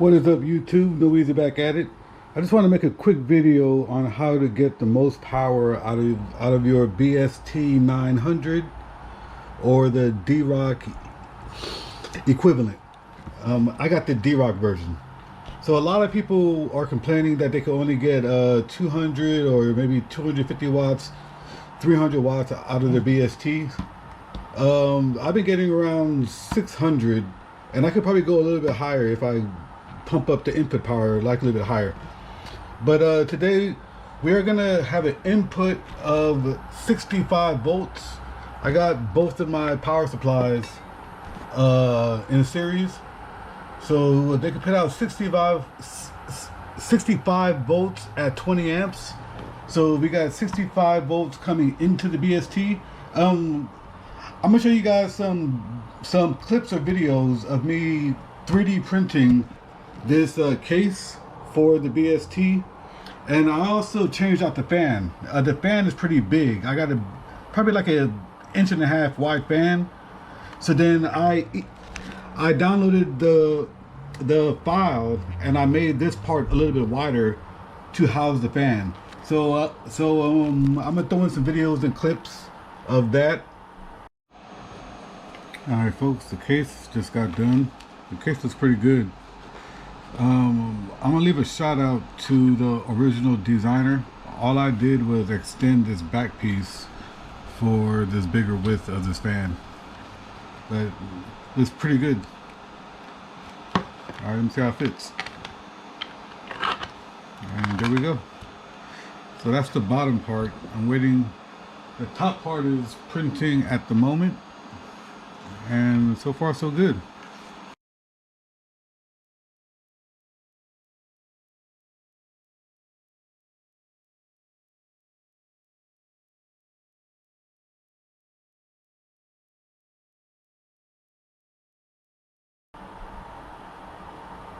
What is up, YouTube? No Easy back at it. I just want to make a quick video on how to get the most power out of your BST-900 or the Drok equivalent. I got the Drok version. So a lot of people are complaining that they can only get 200 or maybe 250 watts, 300 watts out of their BST. I've been getting around 600, and I could probably go a little bit higher if I pump up the input power like a little bit higher. But today we are gonna have an input of 65 volts. I got both of my power supplies in a series, so they can put out 65 volts at 20 amps. So we got 65 volts coming into the BST. I'm gonna show you guys some clips or videos of me 3D printing this case for the BST, and I also changed out the fan. The fan is pretty big. I got probably like an 1.5 inch wide fan. So then I downloaded the file and I made this part a little bit wider to house the fan. So I'm gonna throw in some videos and clips of that. All right, folks, the case just got done. The case looks pretty good. I'm gonna leave a shout out to the original designer. All I did was extend this back piece for this bigger width of this fan, but it's pretty good. All right, let me see how it fits. And there we go. So that's the bottom part. I'm waiting. The top part is printing at the moment, and so far so good.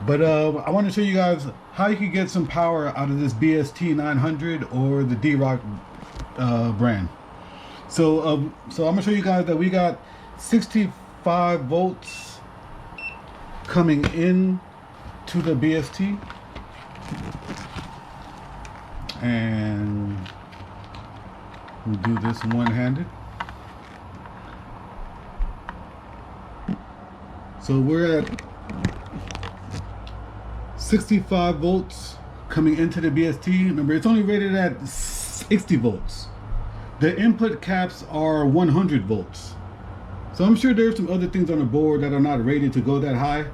But I want to show you guys how you can get some power out of this BST-900 or the Drok brand. So I'm gonna show you guys that we got 65 volts coming in to the BST, and we'll do this one-handed. So we're at 65 volts coming into the BST. Remember, it's only rated at 60 volts. The input caps are 100 volts. So I'm sure there's some other things on the board that are not rated to go that high,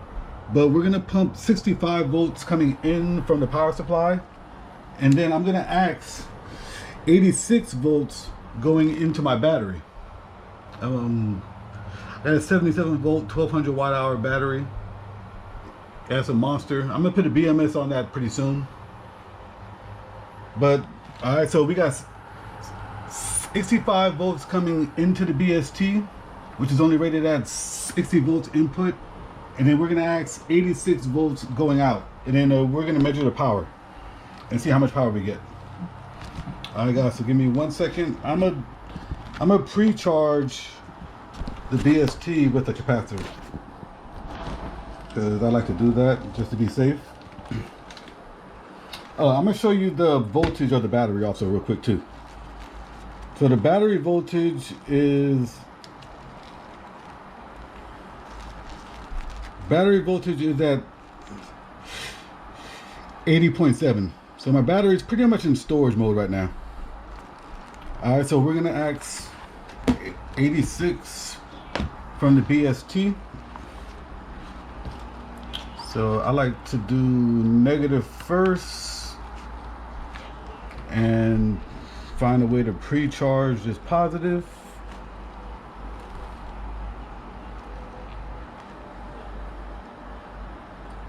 but we're gonna pump 65 volts coming in from the power supply, and then I'm gonna axe 86 volts going into my battery. That 77 volt, 1200 watt hour battery. That's a monster. I'm gonna put a BMS on that pretty soon. But all right, so we got 65 volts coming into the BST, which is only rated at 60 volts input, and then we're gonna axe 86 volts going out, and then we're gonna measure the power and see how much power we get. All right, guys. So give me 1 second. I'm gonna pre-charge the BST with the capacitor, because I like to do that just to be safe. Oh, I'm gonna show you the voltage of the battery also real quick too. So the battery voltage is at 80.7. So my battery is pretty much in storage mode right now. All right, so we're gonna axe 86 from the BST. So I like to do negative first and find a way to pre-charge this positive.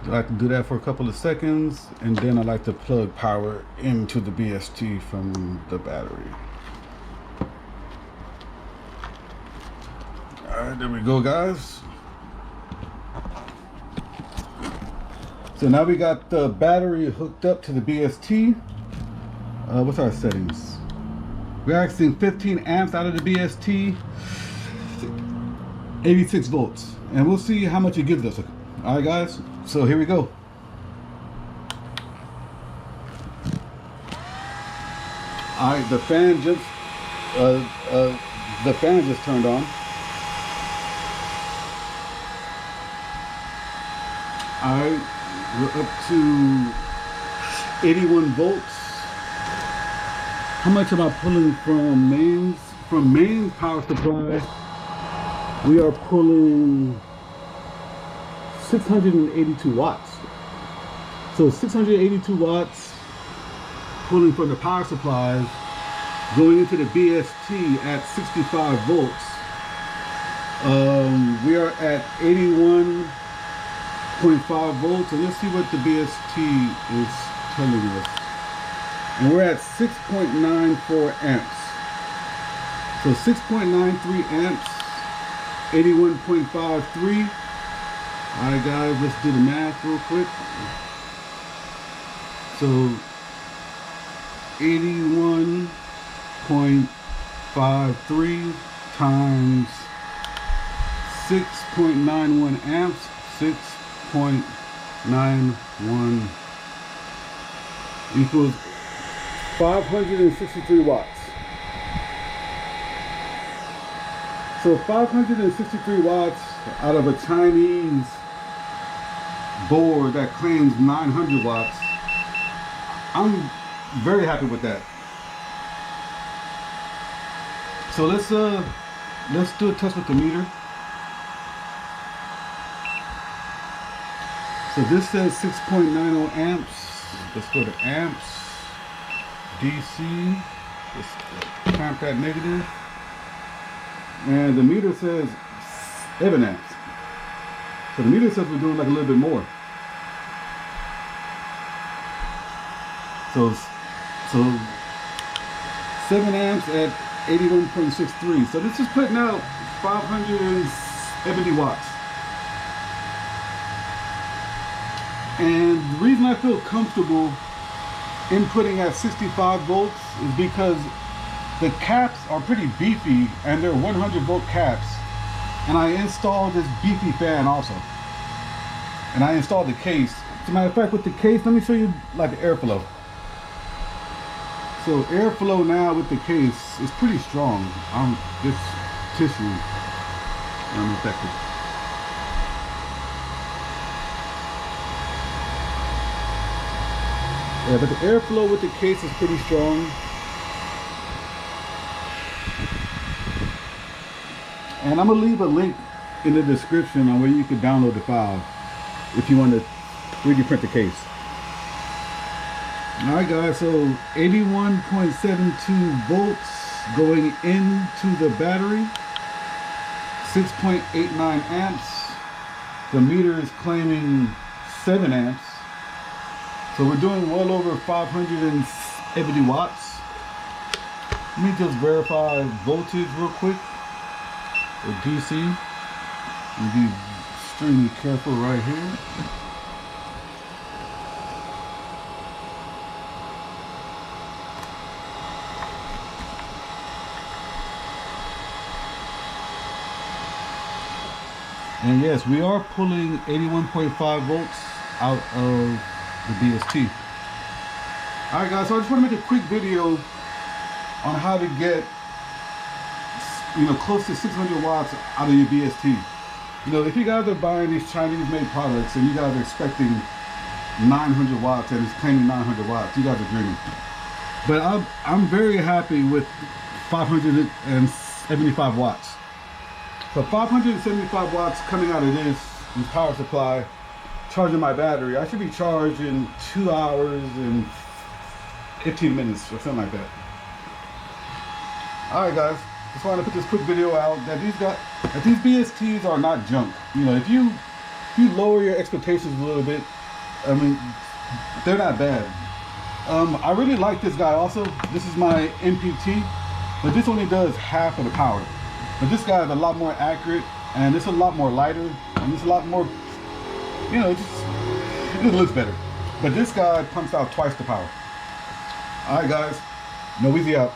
I like to do that for a couple of seconds, and then I like to plug power into the BST from the battery. All right, there we go, guys. So now we got the battery hooked up to the BST. What's our settings? We're axing 15 amps out of the BST, 86 volts, and we'll see how much it gives us. All right, guys. So here we go. The fan just turned on. Alright, we're up to 81 volts. How much am I pulling from mains? From main power supply, we are pulling 682 watts. So 682 watts pulling from the power supplies, going into the BST at 65 volts. We are at 81.5 volts, and let's see what the BST is telling us. And we're at 6.94 amps. So 6.93 amps, 81.53. All right, guys, let's do the math real quick. So 81.53 times 6.91 amps, 6.91 equals 563 watts. So 563 watts out of a Chinese board that claims 900 watts. I'm very happy with that. So let's do a test with the meter. So this says 6.90 amps. Let's go to amps, DC. Let's clamp that negative. And the meter says 7 amps. So the meter says we're doing like a little bit more. So 7 amps at 81.63. So this is putting out 570 watts. And the reason I feel comfortable inputting at 65 volts is because the caps are pretty beefy, and they're 100 volt caps. And I installed this beefy fan also. And I installed the case. As a matter of fact, with the case, let me show you like the airflow. So airflow now with the case is pretty strong. This tissue unaffected. Yeah, but the airflow with the case is pretty strong. And I'm gonna leave a link in the description on where you can download the file if you want to 3D print the case. Alright guys, so 81.72 volts going into the battery, 6.89 amps. The meter is claiming 7 amps. So we're doing well over 570 watts. Let me just verify voltage real quick with DC. And be extremely careful right here. And yes, we are pulling 81.5 volts out of the BST. Alright guys, so I just want to make a quick video on how to get, close to 600 watts out of your BST. If you guys are buying these Chinese made products and you guys are expecting 900 watts and it's claiming 900 watts, you guys are dreaming. But I'm very happy with 575 watts. So 575 watts coming out of this power supply, charging my battery. I should be charged in 2 hours and 15 minutes or something like that. Alright guys, just wanted to put this quick video out that these BSTs are not junk. If you lower your expectations a little bit, I mean, they're not bad. I really like this guy also. This is my MPT, but this only does half of the power. But this guy is a lot more accurate, and it's a lot more lighter, and it's a lot more, it just looks better. But this guy pumps out twice the power. Alright guys, No Easy out.